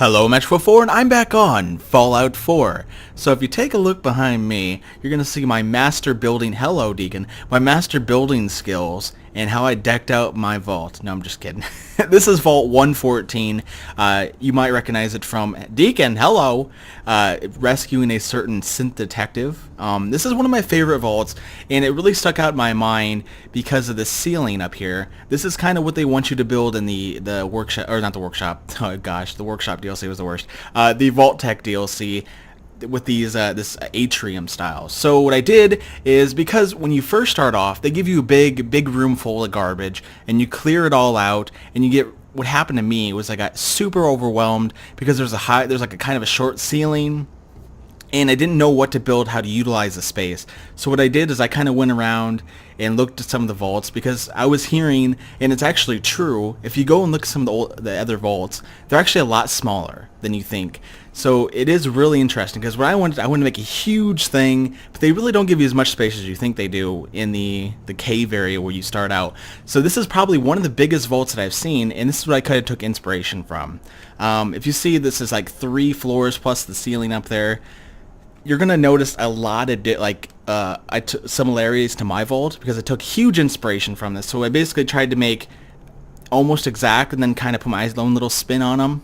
Hello, Metro4, and I'm back on Fallout 4. So if you take a look behind me, you're going to see my master building, hello Deacon, my master building skills and how I decked out my vault. No, I'm just kidding. This is Vault 114. You might recognize it from Deacon, hello, rescuing a certain synth detective. This is one of my favorite vaults, and it really stuck out in my mind because of the ceiling up here. This is kind of what they want you to build in the workshop, or not the workshop, oh gosh, the workshop DLC was the worst. The Vault Tech DLC with these this atrium style. So what I did is, because when you first start off, they give you a big room full of garbage, and you clear it all out, and you get, what happened to me was I got super overwhelmed because there's like a kind of a short ceiling, and I didn't know what to build, how to utilize the space. So what I did is I kind of went around and looked at some of the vaults, because I was hearing, and it's actually true, if you go and look at some of the other vaults, they're actually a lot smaller than you think. So it is really interesting, because what I wanted to make a huge thing, but they really don't give you as much space as you think they do in the cave area where you start out. So this is probably one of the biggest vaults that I've seen, and this is what I kind of took inspiration from. If you see, this is like 3 floors plus the ceiling up there. You're gonna notice a lot of similarities to my vault, because I took huge inspiration from this. So I basically tried to make almost exact, and then kind of put my own little spin on them.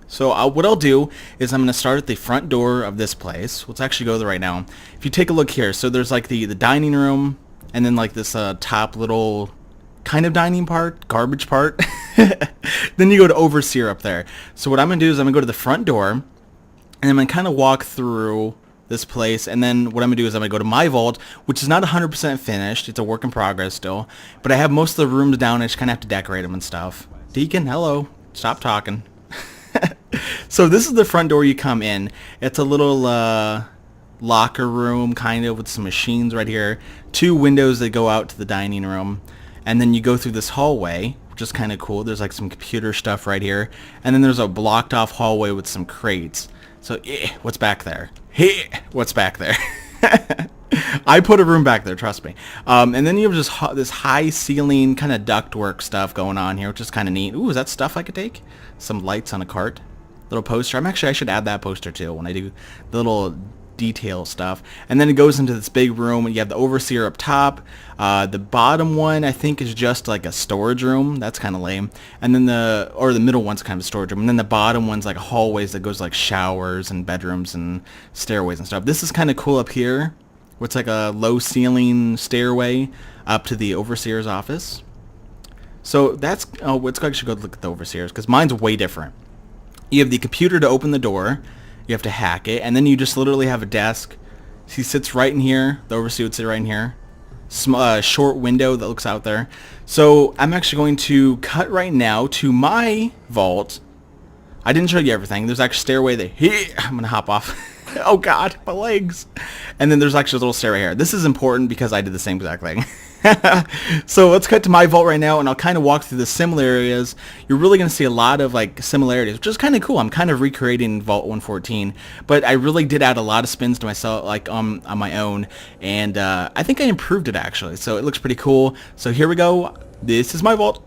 So what I'll do is I'm gonna start at the front door of this place. Let's actually go there right now. If you take a look here, so there's like the dining room, and then like this top little kind of dining part, garbage part. Then you go to Overseer up there. So what I'm gonna do is I'm gonna go to the front door, and I'm going to kind of walk through this place, and then what I'm going to do is I'm going to go to my vault, which is not 100% finished. It's a work in progress still, but I have most of the rooms down. I just kind of have to decorate them and stuff. Deacon, hello. Stop talking. So this is the front door you come in. It's a little locker room, kind of, with some machines right here. 2 windows that go out to the dining room, and then you go through this hallway, which is kind of cool. There's like some computer stuff right here, and then there's a blocked off hallway with some crates. So, what's back there? What's back there? I put a room back there, trust me. And then you have just this high ceiling kind of ductwork stuff going on here, which is kind of neat. Ooh, is that stuff I could take? Some lights on a cart. Little poster. I should add that poster too when I do the little detail stuff. And then it goes into this big room, and you have the Overseer up top. The bottom one, I think, is just like a storage room. That's kind of lame. And then the middle one's kind of a storage room. And then the bottom one's like hallways that goes like showers and bedrooms and stairways and stuff. This is kind of cool up here, where it's like a low ceiling stairway up to the Overseer's office. So that's, let's actually go look at the Overseer's, because mine's way different. You have the computer to open the door. You have to hack it, and then you just literally have a desk. He sits right in here. The Overseer would sit right in here. Short window that looks out there. So I'm actually going to cut right now to my vault. I didn't show you everything. There's actually a stairway there. I'm going to hop off. Oh God, my legs. And then there's actually a little stairway here. This is important because I did the same exact thing. So let's cut to my vault right now, and I'll kind of walk through the similar areas. You're really going to see a lot of like similarities, which is kind of cool. I'm kind of recreating Vault 114, but I really did add a lot of spins to myself, like on my own, and I think I improved it actually. So it looks pretty cool. So here we go. This is my vault.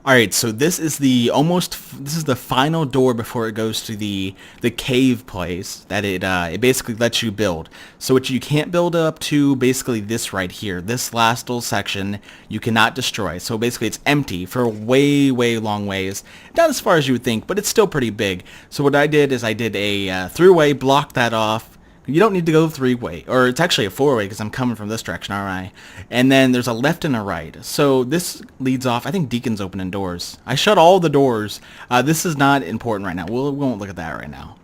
Alright, so this is the final door before it goes to the cave place that it basically lets you build. So what you can't build up to, basically this right here, this last little section, you cannot destroy. So basically it's empty for way long ways. Not as far as you would think, but it's still pretty big. So what I did is I did a 3-way, blocked that off. You don't need to go 3-way, or it's actually a 4-way because I'm coming from this direction, alright. And then there's a left and a right. So this leads off, I think Deacon's opening doors. I shut all the doors. This is not important right now. We won't look at that right now.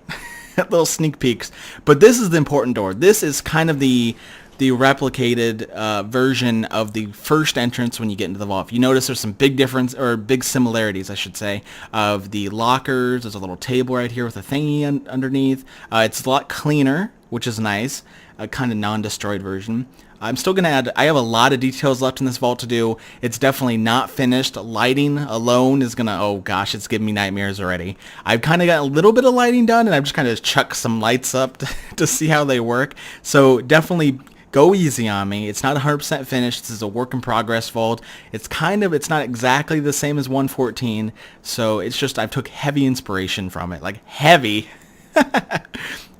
Little sneak peeks. But this is the important door. This is kind of the replicated version of the first entrance when you get into the vault. If you notice, there's some big difference, or big similarities, I should say, of the lockers. There's a little table right here with a thingy underneath. It's a lot cleaner, which is nice. A kind of non-destroyed version. I'm still going to add, I have a lot of details left in this vault to do. It's definitely not finished. Lighting alone is going to, oh gosh, it's giving me nightmares already. I've kind of got a little bit of lighting done, and I've just kind of chucked some lights up to see how they work. So definitely Go easy on me. It's not 100% finished. This is a work in progress vault. It's not exactly the same as 114. So it's just, I took heavy inspiration from it. Like heavy.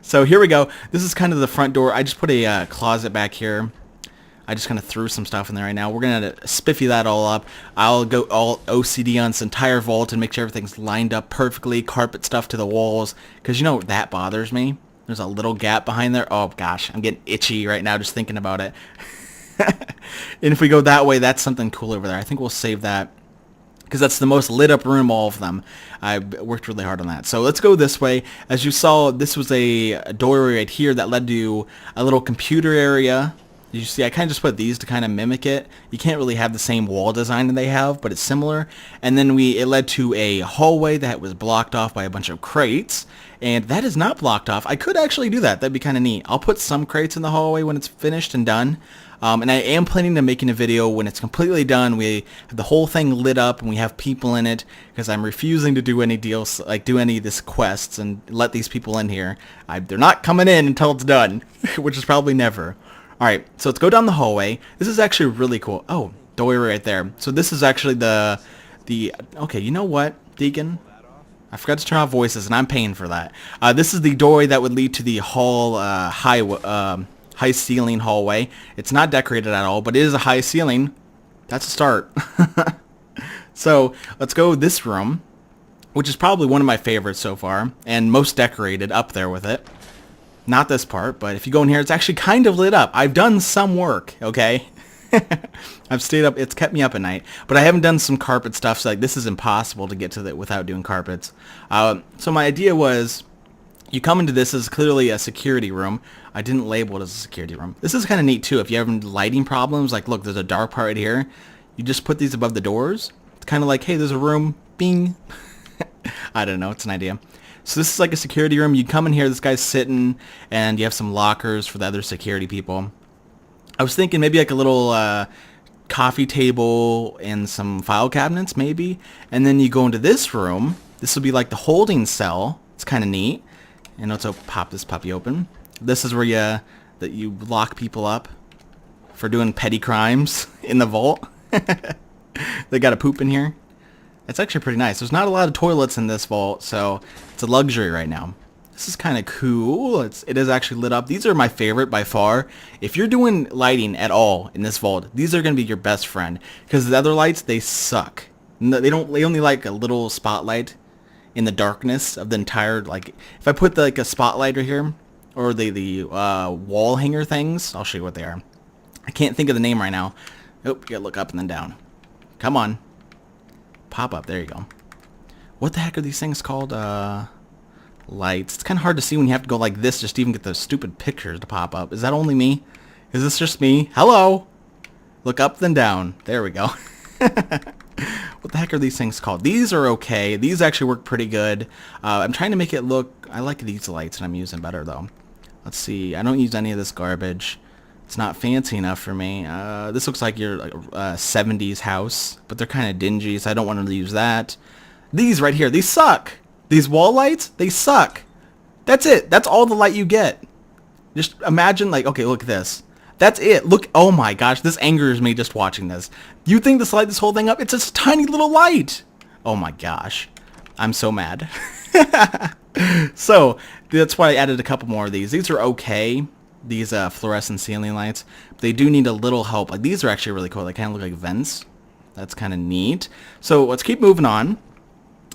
So here we go. This is kind of the front door. I just put a closet back here. I just kind of threw some stuff in there right now. We're going to spiffy that all up. I'll go all OCD on this entire vault and make sure everything's lined up perfectly. Carpet stuff to the walls. Because, you know, that bothers me. There's a little gap behind there. Oh, gosh. I'm getting itchy right now just thinking about it. And if we go that way, that's something cool over there. I think we'll save that. Because that's the most lit up room, all of them. I worked really hard on that. So let's go this way. As you saw, this was a doorway right here that led to a little computer area. You see, I kind of just put these to kind of mimic it. You can't really have the same wall design that they have, but it's similar. And then it led to a hallway that was blocked off by a bunch of crates. And that is not blocked off. I could actually do that. That'd be kind of neat. I'll put some crates in the hallway when it's finished and done. And I am planning on making a video when it's completely done. We have the whole thing lit up and we have people in it, because I'm refusing to do any deals, like do any of this quests and let these people in here. They're not coming in until it's done, which is probably never. Alright, so let's go down the hallway. This is actually really cool. Oh, doorway right there. So this is actually the okay, you know what, Deacon? I forgot to turn off voices, and I'm paying for that. This is the doorway that would lead to the hall, high ceiling hallway. It's not decorated at all, but it is a high ceiling. That's a start. So let's go this room, which is probably one of my favorites so far, and most decorated up there with it. Not this part, but if you go in here, it's actually kind of lit up. I've done some work, okay? I've stayed up. It's kept me up at night. But I haven't done some carpet stuff, so like this is impossible to get to that without doing carpets. So my idea was, you come into this as clearly a security room. I didn't label it as a security room. This is kind of neat, too. If you have lighting problems, like, look, there's a dark part right here. You just put these above the doors. It's kind of like, hey, there's a room. Bing. I don't know. It's an idea. So this is like a security room. You come in here, this guy's sitting, and you have some lockers for the other security people. I was thinking maybe like a little coffee table and some file cabinets, maybe. And then you go into this room. This will be like the holding cell. It's kind of neat. And let's pop this puppy open. This is where you lock people up for doing petty crimes in the vault. They got a poop in here. It's actually pretty nice. There's not a lot of toilets in this vault, so it's a luxury right now. This is kind of cool. It is actually lit up. These are my favorite by far. If you're doing lighting at all in this vault, these are going to be your best friend, because the other lights, they suck. They only like a little spotlight in the darkness of the entire, like, if I put like a spotlight right here, or the wall hanger things, I'll show you what they are. I can't think of the name right now. Oh, you gotta look up and then down. Come on. Pop up. There you go. What the heck are these things called? Lights. It's kind of hard to see when you have to go like this just to even get those stupid pictures to pop up. Is that only me? Is this just me? Hello? Look up then down. There we go. What the heck are these things called? These are okay. These actually work pretty good. I'm trying to make it look... I like these lights and I'm using better though. Let's see. I don't use any of this garbage. It's not fancy enough for me. This looks like your 70s house, but they're kind of dingy, so I don't want to use that. These right here, these suck. These wall lights, they suck. That's it. That's all the light you get. Just imagine, like, okay, look at this. That's it. Look, oh my gosh, this angers me just watching this. You think this light this whole thing up? It's a tiny little light. Oh my gosh. I'm so mad. So, that's why I added a couple more of these. These are okay. These fluorescent ceiling lights. They do need a little help. Like, these are actually really cool. They kind of look like vents. That's kind of neat. So, let's keep moving on.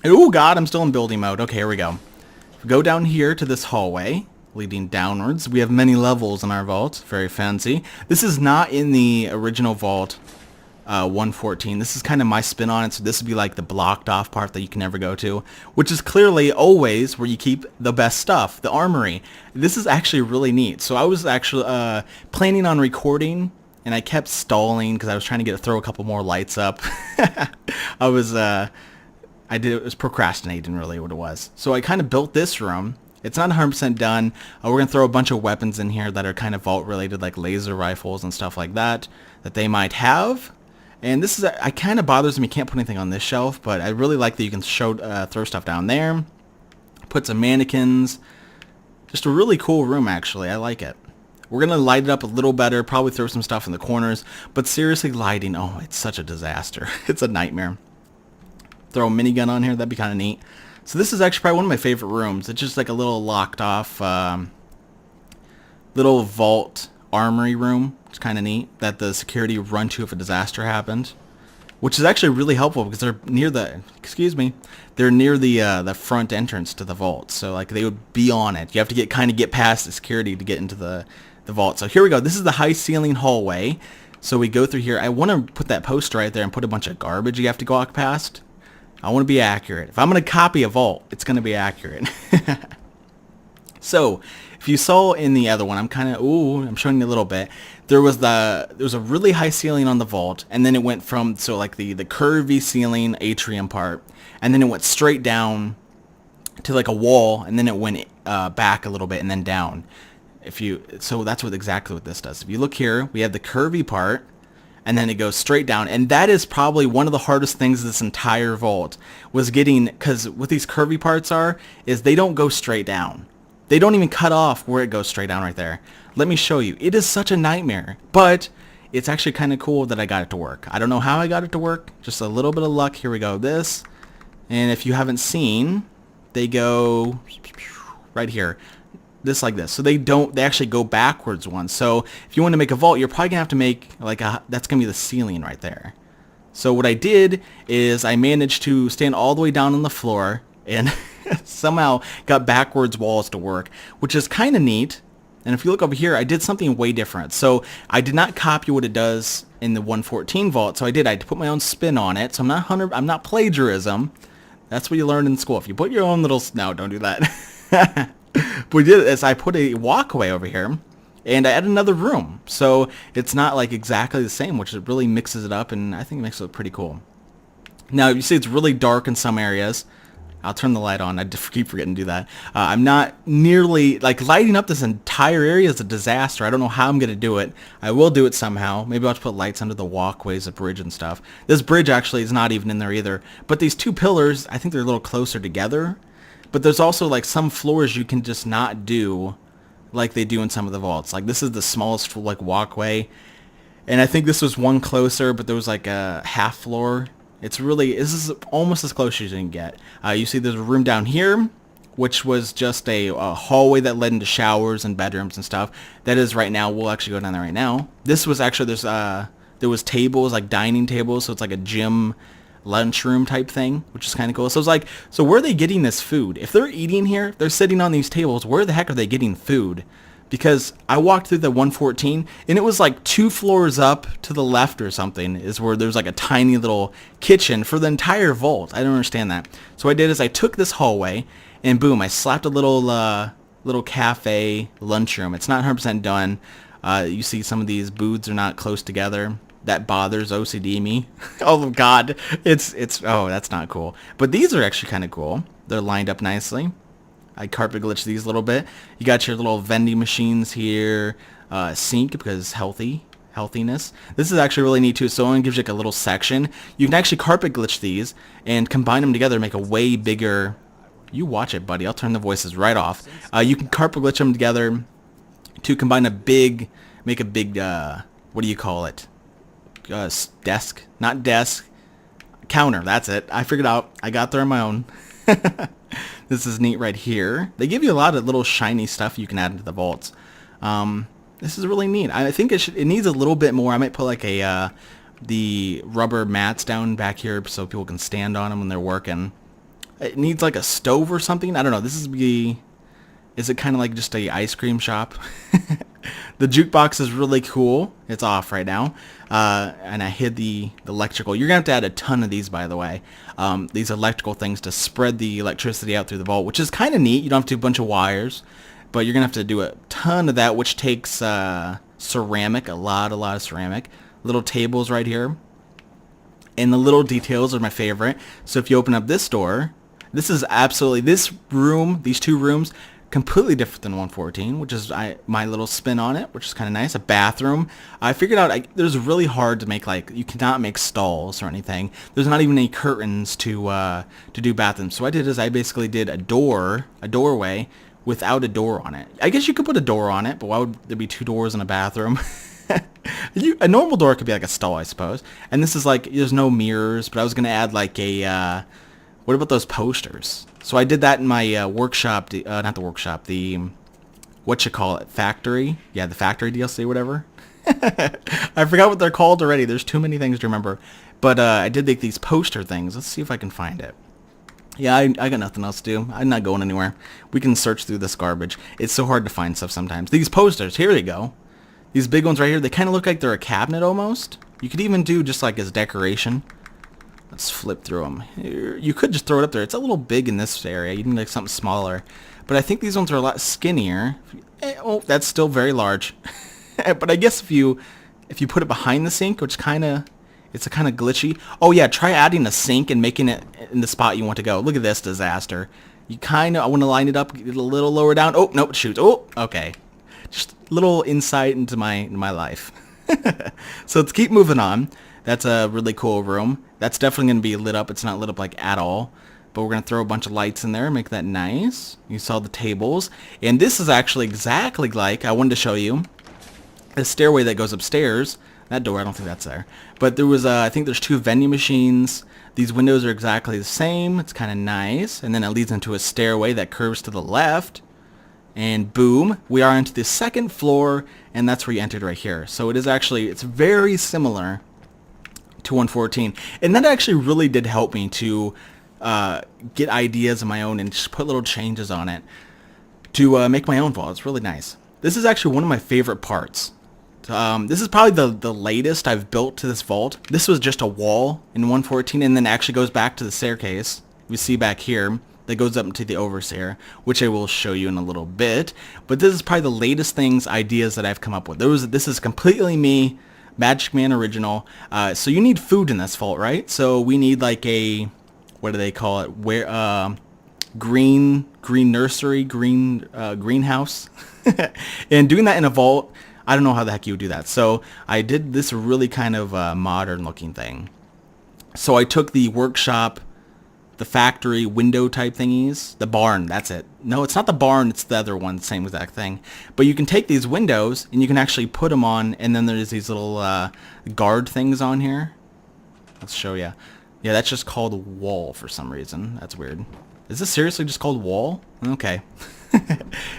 Oh god, I'm still in building mode. Okay, here we go. Go down here to this hallway leading downwards. We have many levels in our vault. Very fancy. This is not in the original vault 114. This is kind of my spin on it. So this would be like the blocked off part that you can never go to, which is clearly always where you keep the best stuff, the armory. This is actually really neat. So I was actually planning on recording, and I kept stalling because I was trying to throw a couple more lights up. I was procrastinating, really, what it was. So I kind of built this room. It's not 100% done. We're going to throw a bunch of weapons in here that are kind of vault related, like laser rifles and stuff like that they might have. And this is, it kind of bothers me, you can't put anything on this shelf, but I really like that you can throw stuff down there. Put some mannequins. Just a really cool room, actually. I like it. We're going to light it up a little better, probably throw some stuff in the corners, but seriously, lighting, oh, it's such a disaster. It's a nightmare. Throw a minigun on here, that'd be kind of neat. So this is actually probably one of my favorite rooms. It's just like a little locked off little vault armory room. It's kind of neat that the security would run to if a disaster happened, which is actually really helpful because they're near the, they're near the front entrance to the vault. So like they would be on it. You have to get past the security to get into the vault. So here we go. This is the high ceiling hallway. So we go through here. I want to put that poster right there and put a bunch of garbage you have to walk past. I want to be accurate. If I'm going to copy a vault, it's going to be accurate. So if you saw in the other one, I'm showing you a little bit. There was a really high ceiling on the vault, and then it went from, so like the curvy ceiling atrium part, and then it went straight down to like a wall, and then it went back a little bit and then down. So that's exactly what this does. If you look here, we have the curvy part, and then it goes straight down, and that is probably one of the hardest things this entire vault was getting, because what these curvy parts is they don't go straight down. They don't even cut off where it goes straight down right there. Let me show you. It is such a nightmare, but it's actually kind of cool that I got it to work. I don't know how I got it to work, just a little bit of luck. Here we go, this, and if you haven't seen, they go right here. This like this. So they actually go backwards once. So if you want to make a vault, you're probably gonna have to make like that's gonna be the ceiling right there. So what I did is I managed to stand all the way down on the floor and somehow got backwards walls to work, which is kind of neat. And if you look over here, I did something way different. So I did not copy what it does in the 114 vault. So I had to put my own spin on it. So I'm not plagiarism. That's what you learned in school. If you put your own little, no, don't do that. But we did is I put a walkway over here, and I added another room. So it's not like exactly the same, which it really mixes it up, and I think it makes it look pretty cool. Now, you see it's really dark in some areas. I'll turn the light on. I keep forgetting to do that. I'm not nearly, like, lighting up this entire area is a disaster. I don't know how I'm going to do it. I will do it somehow. Maybe I'll just put lights under the walkways, the bridge and stuff. This bridge actually is not even in there either. But these two pillars, I think they're a little closer together. But there's also like some floors you can just not do like they do in some of the vaults. Like this is the smallest like walkway, and I think this was one closer, but there was like a half floor. This is almost as close as you can get. You see there's a room down here, which was just a hallway that led into showers and bedrooms and stuff. That is right now. We'll actually go down there right now. This was actually, there was tables, like dining tables, so it's like a gym lunchroom type thing, which is kind of cool. So it's like, so where are they getting this food? If they're eating here, they're sitting on these tables, where the heck are they getting food? Because I walked through the 114 and it was like 2 floors up to the left or something is where there's like a tiny little kitchen for the entire vault. I don't understand that. So what I did is I took this hallway and boom, I slapped a little cafe lunchroom. It's not 100% done. You see some of these booths are not close together. That bothers OCD me. Oh God, oh, that's not cool. But these are actually kind of cool. They're lined up nicely. I carpet glitched these a little bit. You got your little vending machines here, sink because healthiness. This is actually really neat too. So it gives you like a little section. You can actually carpet glitch these and combine them together, make a way bigger. You watch it, buddy. I'll turn the voices right off. You can carpet glitch them together to combine make a big, what do you call it? Desk, not desk, counter. That's it. I figured out. I got there on my own. This is neat right here. They give you a lot of little shiny stuff you can add into the vaults. This is really neat. I think it needs a little bit more. I might put like the rubber mats down back here so people can stand on them when they're working. It needs like a stove or something. I don't know. Is it kind of like just a ice cream shop? The jukebox is really cool. It's off right now. And I hid the electrical. You're going to have to add a ton of these, by the way. These electrical things to spread the electricity out through the vault, which is kind of neat. You don't have to do a bunch of wires. But you're going to have to do a ton of that, which takes ceramic, a lot of ceramic. Little tables right here. And the little details are my favorite. So if you open up this door, this is absolutely, this room, these 2 rooms, completely different than 114, which is my little spin on it, which is kind of nice. A bathroom. I figured out there's really hard to make, like, you cannot make stalls or anything. There's not even any curtains to do bathrooms. So what I did is I basically did a doorway without a door on it. I guess you could put a door on it, but why would there be 2 doors in a bathroom? A normal door could be like a stall, I suppose. And this is like, there's no mirrors, but I was going to add like a, what about those posters? So I did that in my workshop, not the workshop, the, factory? Yeah, the factory DLC, whatever. I forgot what they're called already. There's too many things to remember. But I did make these poster things. Let's see if I can find it. Yeah, I got nothing else to do. I'm not going anywhere. We can search through this garbage. It's so hard to find stuff sometimes. These posters, here they go. These big ones right here, they kind of look like they're a cabinet almost. You could even do just like as decoration. Let's flip through them. You could just throw it up there. It's a little big in this area. You need like something smaller. But I think these ones are a lot skinnier. Oh, that's still very large. But I guess if you put it behind the sink, which it's a kind of glitchy. Oh yeah, try adding a sink and making it in the spot you want to go. Look at this disaster. I want to line it up, get it a little lower down. Oh, nope, shoot. Oh, okay. Just a little insight into my life. So let's keep moving on. That's a really cool room. That's definitely going to be lit up. It's not lit up like at all. But we're going to throw a bunch of lights in there, make that nice. You saw the tables. And this is actually exactly like, I wanted to show you, the stairway that goes upstairs. That door, I don't think that's there. But there was, I think there's 2 vending machines. These windows are exactly the same. It's kind of nice. And then it leads into a stairway that curves to the left. And boom, we are into the 2nd floor, and that's where you entered right here. So it is actually, it's very similar to 114. And that actually really did help me to get ideas of my own and just put little changes on it to make my own vault. It's really nice. This is actually one of my favorite parts. This is probably the latest I've built to this vault. This was just a wall in 114, and then actually goes back to the staircase. We see back here that goes up into the overseer, which I will show you in a little bit. But this is probably the latest ideas that I've come up with. This is completely me, Magic Man original. So you need food in this vault, right? So we need like a, what do they call it? Green nursery, greenhouse. And doing that in a vault, I don't know how the heck you would do that. So I did this really kind of modern looking thing. So I took the workshop, the factory window type thingies, the barn, that's it. No, it's not the barn, it's the other one, same exact thing. But you can take these windows and you can actually put them on, and then there's these little guard things on here. Let's show you. Yeah, that's just called wall for some reason. That's weird. Is this seriously just called wall? Okay.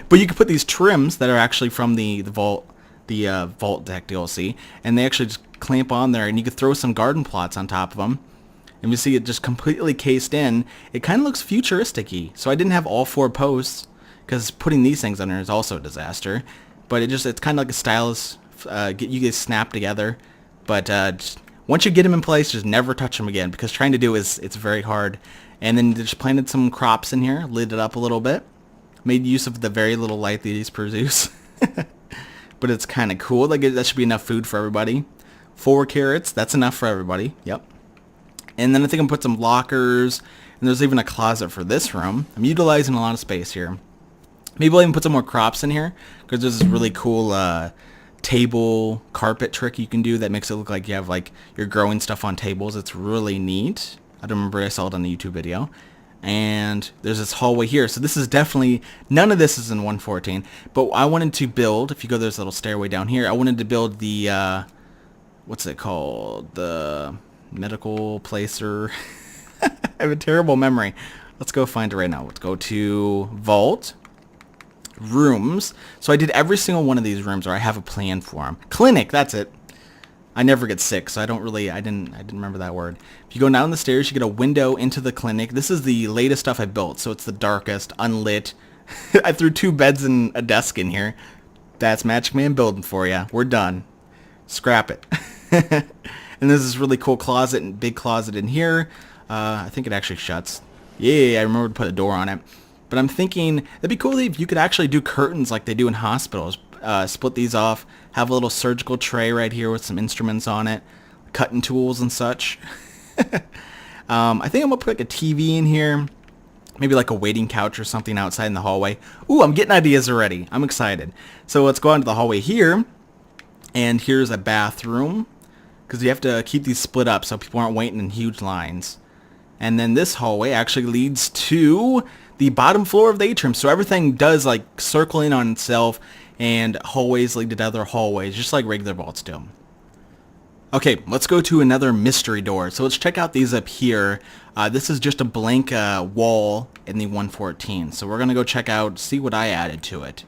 But you can put these trims that are actually from the vault deck DLC, and they actually just clamp on there, and you could throw some garden plots on top of them. And you see it just completely cased in. It kind of looks futuristic-y. So I didn't have all 4 posts, because putting these things on there is also a disaster. But it's kind of like a stylus. You guys snap together. But once you get them in place, just never touch them again, because trying to do it's very hard. And then just planted some crops in here, lit it up a little bit. Made use of the very little light these produce. But it's kind of cool. Like that should be enough food for everybody. 4 carrots, that's enough for everybody. Yep. And then I think I'm put some lockers, and there's even a closet for this room. I'm utilizing a lot of space here. Maybe I'll even put some more crops in here, because there's this really cool table carpet trick you can do that makes it look like you have like you're growing stuff on tables. It's really neat. I don't remember, I saw it on the YouTube video. And there's this hallway here. So this is definitely, none of this is in 114. But I wanted to build, if you go there's a little stairway down here, I wanted to build the, what's it called? The medical placer. I have a terrible memory. Let's go find it right now. Let's go to vault, rooms. So I did every single one of these rooms, or I have a plan for them. Clinic, that's it. I never get sick, so I didn't remember that word. If you go down the stairs, you get a window into the clinic. This is the latest stuff I built, so it's the darkest, unlit. I threw 2 beds and a desk in here. That's Magic Man building for you. We're done. Scrap it. And there's this really cool closet, and big closet in here. I think it actually shuts. Yeah, I remember to put a door on it. But I'm thinking it'd be cool if you could actually do curtains like they do in hospitals. Split these off, have a little surgical tray right here with some instruments on it, cutting tools and such. I think I'm going to put like a TV in here, maybe like a waiting couch or something outside in the hallway. Ooh, I'm getting ideas already. I'm excited. So let's go on to the hallway here, and here's a bathroom, because you have to keep these split up so people aren't waiting in huge lines. And then this hallway actually leads to the bottom floor of the atrium. So everything does like circle in on itself, and hallways lead to other hallways, just like regular vaults do. Okay, let's go to another mystery door. So let's check out these up here. This is just a blank wall in the 114. So we're going to go check out, see what I added to it.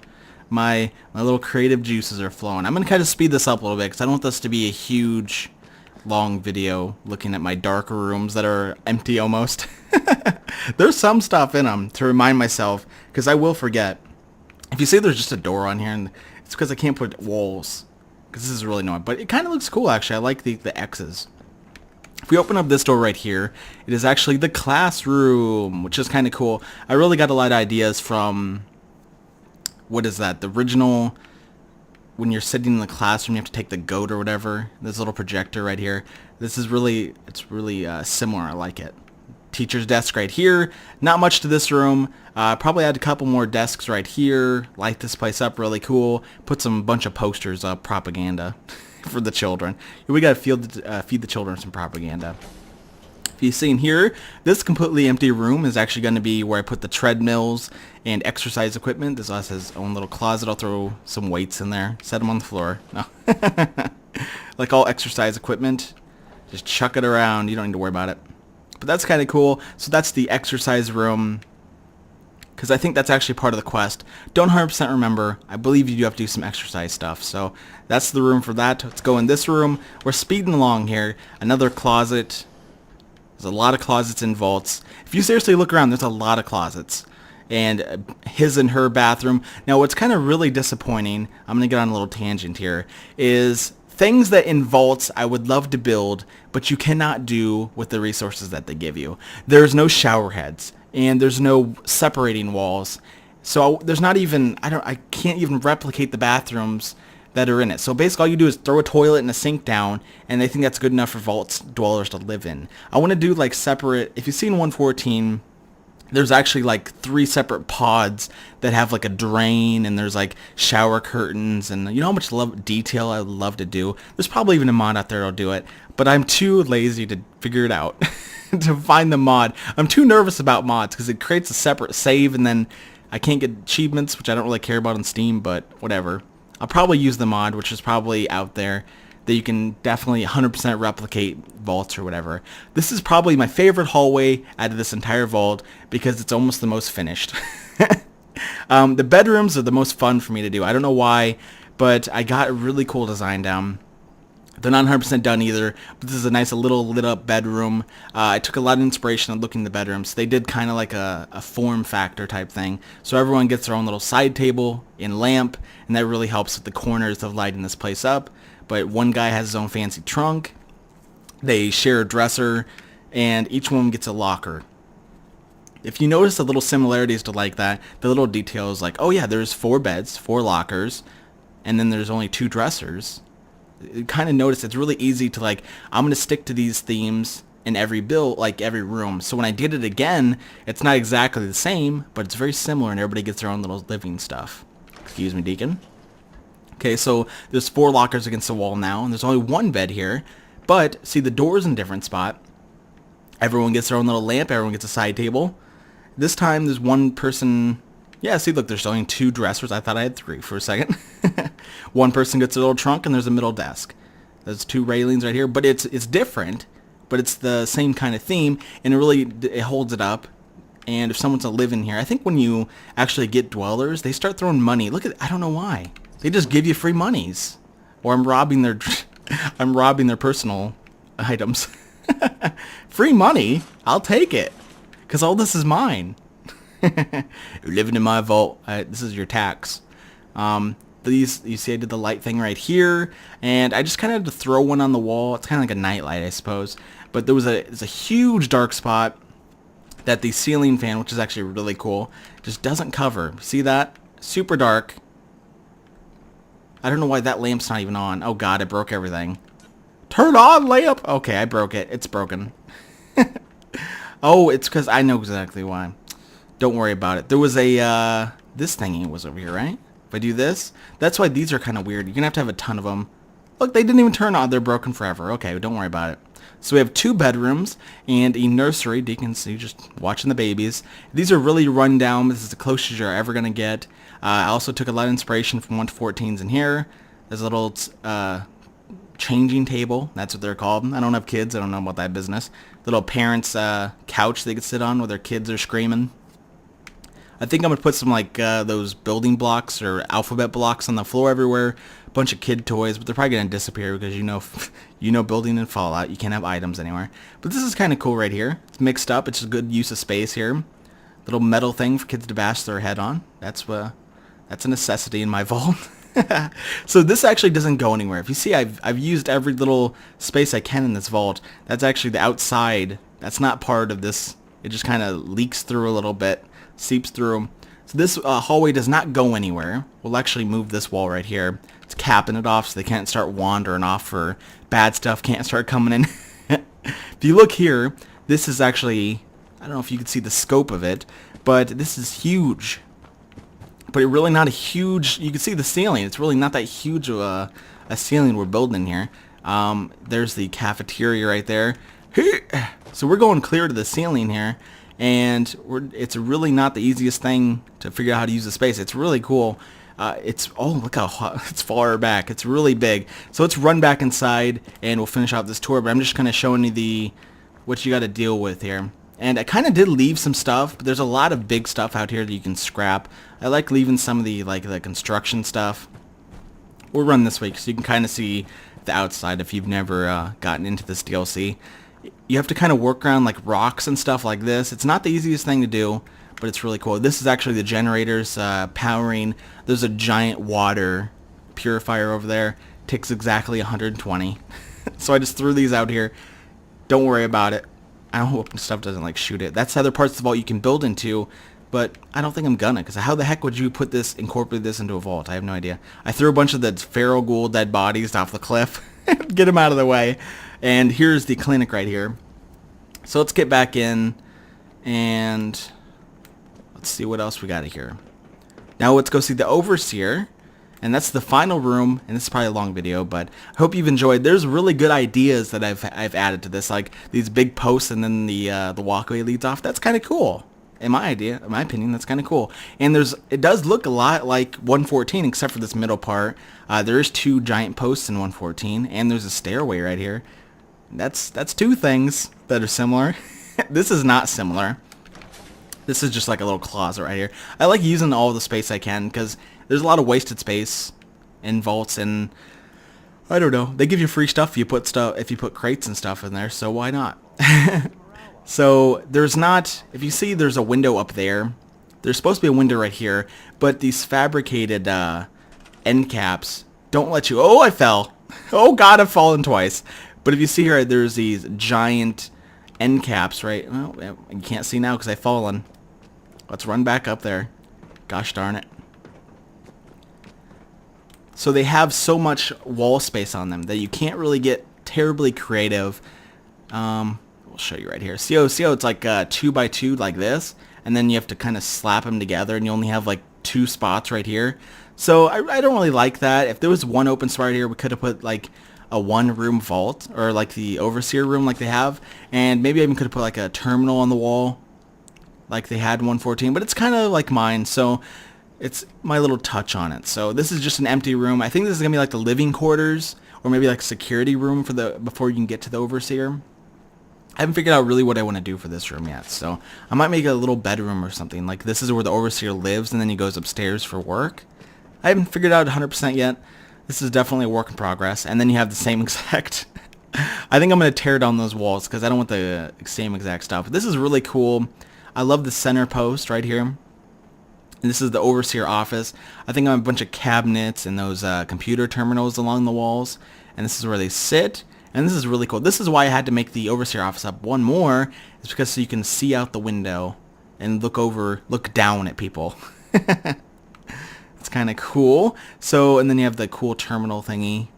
My little creative juices are flowing. I'm going to kind of speed this up a little bit because I don't want this to be a huge, long video looking at my darker rooms that are empty almost. There's some stuff in them to remind myself because I will forget. If you see there's just a door on here, and it's because I can't put walls. Because this is really annoying, but it kind of looks cool actually. I like the X's. If we open up this door right here, it is actually the classroom, which is kind of cool. I really got a lot of ideas from, what is that, the original, when you're sitting in the classroom, you have to take the goat or whatever, this little projector right here. This is really, it's really similar. I like it. Teacher's desk right here. Not much to this room. Probably add a couple more desks right here. Light this place up really cool. Put some bunch of posters up, propaganda for the children. We gotta feed the children some propaganda. If you see in here, this completely empty room is actually going to be where I put the treadmills and exercise equipment. This also has its own little closet. I'll throw some weights in there. Set them on the floor. No. Like all exercise equipment. Just chuck it around. You don't need to worry about it. But that's kind of cool. So that's the exercise room, because I think that's actually part of the quest. Don't 100% remember. I believe you do have to do some exercise stuff. So that's the room for that. Let's go in this room. We're speeding along here. Another closet. There's a lot of closets in vaults. If you seriously look around, there's a lot of closets. And his and her bathroom. Now what's kind of really disappointing, I'm going to get on a little tangent here, is things that in vaults I would love to build, but you cannot do with the resources that they give you. There's no shower heads, and there's no separating walls. So there's not even, I can't even replicate the bathrooms that are in it. So basically all you do is throw a toilet and a sink down, and they think that's good enough for vaults dwellers to live in. I want to do like separate, if you see in 114, there's actually like 3 separate pods that have like a drain, and there's like shower curtains, and you know how much detail I would love to do. There's probably even a mod out there that'll do it, but I'm too lazy to figure it out. To find the mod. I'm too nervous about mods because it creates a separate save, and then I can't get achievements, which I don't really care about on Steam, but whatever. I'll probably use the mod, which is probably out there, that you can definitely 100% replicate vaults or whatever. This is probably my favorite hallway out of this entire vault because it's almost the most finished. The bedrooms are the most fun for me to do. I don't know why, but I got a really cool design down. They're not 100% done either, but this is a nice little lit up bedroom. I took a lot of inspiration on looking at the bedrooms. They did kind of like a form factor type thing. So everyone gets their own little side table and lamp, and that really helps with the corners of lighting this place up. But one guy has his own fancy trunk. They share a dresser, and each one gets a locker. If you notice the little similarities to like that, the little details like, oh yeah, there's 4 beds, 4 lockers, and then there's only 2 dressers. You kind of notice it's really easy to like, I'm going to stick to these themes in every build, like every room. So when I did it again, it's not exactly the same, but it's very similar, and everybody gets their own little living stuff. Excuse me, Deacon. Okay, so there's 4 lockers against the wall now, and there's only 1 bed here. But, see, the door's in a different spot. Everyone gets their own little lamp. Everyone gets a side table. This time, there's 1 person. Yeah, see, look, there's only 2 dressers. I thought I had 3 for a second. 1 person gets a little trunk, and there's a middle desk. There's 2 railings right here, but it's different. But it's the same kind of theme, and it holds it up. And if someone's to live in here, I think when you actually get dwellers, they start throwing money. Look at, I don't know why. They just give you free monies, or I'm robbing their personal items. Free money? I'll take it, because all this is mine. You're living in my vault. This is your tax. These, you see I did the light thing right here, and I just kind of had to throw one on the wall. It's kind of like a night light, I suppose. But there's a huge dark spot that the ceiling fan, which is actually really cool, just doesn't cover. See that? Super dark. I don't know why that lamp's not even on. Oh god, I broke everything. Turn on lamp! Okay, I broke it. It's broken. Oh, it's because I know exactly why. Don't worry about it. There was a, this thingy was over here, right? If I do this, that's why these are kind of weird. You're going to have a ton of them. Look, they didn't even turn on. They're broken forever. Okay, don't worry about it. So we have 2 bedrooms and a nursery. You can see just watching the babies. These are really run down. This is the closest you're ever going to get. I also took a lot of inspiration from 1-14s in here. There's a little changing table. That's what they're called. I don't have kids. I don't know about that business. Little parents' couch they could sit on while their kids are screaming. I think I'm going to put some like those building blocks or alphabet blocks on the floor everywhere. A bunch of kid toys, but they're probably going to disappear because you know building in Fallout, you can't have items anywhere. But this is kind of cool right here. It's mixed up. It's a good use of space here. Little metal thing for kids to bash their head on. That's a necessity in my vault. So this actually doesn't go anywhere. If you see, I've used every little space I can in this vault. That's actually the outside. That's not part of this. It just kind of leaks through a little bit, seeps through. So this hallway does not go anywhere. We'll actually move this wall right here. It's capping it off so they can't start wandering off, or bad stuff can't start coming in. If you look here, this is actually, I don't know if you can see the scope of it, but this is huge. But really not a huge, you can see the ceiling. It's really not that huge of a ceiling we're building here. There's the cafeteria right there. So we're going clear to the ceiling here. And it's really not the easiest thing to figure out how to use the space. It's really cool. Oh, look how it's far back. It's really big. So let's run back inside and we'll finish out this tour. But I'm just kind of showing you what you got to deal with here. And I kind of did leave some stuff, but there's a lot of big stuff out here that you can scrap. I like leaving some of the construction stuff. We'll run this way so you can kind of see the outside if you've never gotten into this DLC. You have to kind of work around like rocks and stuff like this. It's not the easiest thing to do, but it's really cool. This is actually the generators powering. There's a giant water purifier over there. Takes exactly 120. So I just threw these out here. Don't worry about it. I hope stuff doesn't like shoot it. That's other parts of the vault you can build into, but I don't think I'm gonna, because how the heck would you incorporate this into a vault? I have no idea. I threw a bunch of the feral ghoul dead bodies off the cliff. Get them out of the way. And here's the clinic right here. So let's get back in and let's see what else we got here. Now let's go see the overseer. And that's the final room, and this is probably a long video, but I hope you've enjoyed. There's really good ideas that I've added to this, like these big posts and then the walkway leads off. That's kind of cool. In my opinion, that's kind of cool. And it does look a lot like 114, except for this middle part. There is 2 giant posts in 114, and there's a stairway right here. That's 2 things that are similar. This is not similar. This is just like a little closet right here. I like using all the space I can because there's a lot of wasted space in vaults, and I don't know. They give you free stuff if you put crates and stuff in there, so why not? So there's not, if you see there's a window up there, there's supposed to be a window right here, but these fabricated end caps don't let you, oh, I fell. Oh God, I've fallen twice. But if you see here, there's these giant end caps, right? Well, you can't see now because I've fallen. Let's run back up there. Gosh darn it. So they have so much wall space on them that you can't really get terribly creative. We'll show you right here. See how it's like 2x2 like this, and then you have to kind of slap them together, and you only have like 2 spots right here. So I don't really like that. If there was one open spot right here, we could have put like a 1-room vault, or like the overseer room like they have, and maybe I even could have put like a terminal on the wall like they had in 114, but it's kind of like mine, so it's my little touch on it. So this is just an empty room. I think this is gonna be like the living quarters, or maybe like security room for before you can get to the overseer. I haven't figured out really what I want to do for this room yet, so I might make a little bedroom or something. Like this is where the overseer lives, and then he goes upstairs for work. I haven't figured out 100% yet. This is definitely a work in progress. And then you have the same exact. I think I'm going to tear down those walls because I don't want the same exact stuff. This is really cool. I love the center post right here. And this is the overseer office. I think I have a bunch of cabinets and those computer terminals along the walls. And this is where they sit. And this is really cool. This is why I had to make the overseer office up one more. It's because so you can see out the window and look down at people. It's kind of cool. So, and then you have the cool terminal thingy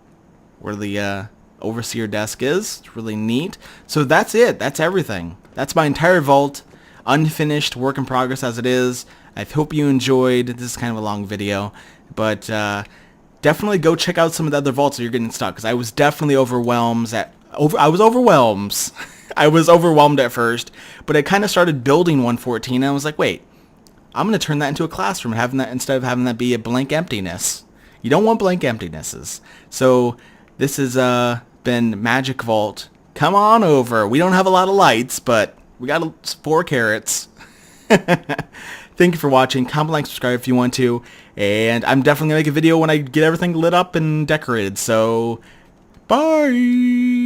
where the overseer desk is. It's really neat. So that's it. That's everything. That's my entire vault. Unfinished, work in progress as it is. I hope you enjoyed. This is kind of a long video, but definitely go check out some of the other vaults that you're getting stuck, because I was definitely overwhelmed I was overwhelmed. I was overwhelmed at first, but I kind of started building 114, and I was like, wait, I'm going to turn that into a classroom, having that instead of having that be a blank emptiness. You don't want blank emptinesses. So this has been Magic Vault. Come on over. We don't have a lot of lights, but we got 4 carrots. Thank you for watching. Comment, like, subscribe if you want to. And I'm definitely going to make a video when I get everything lit up and decorated. So, bye!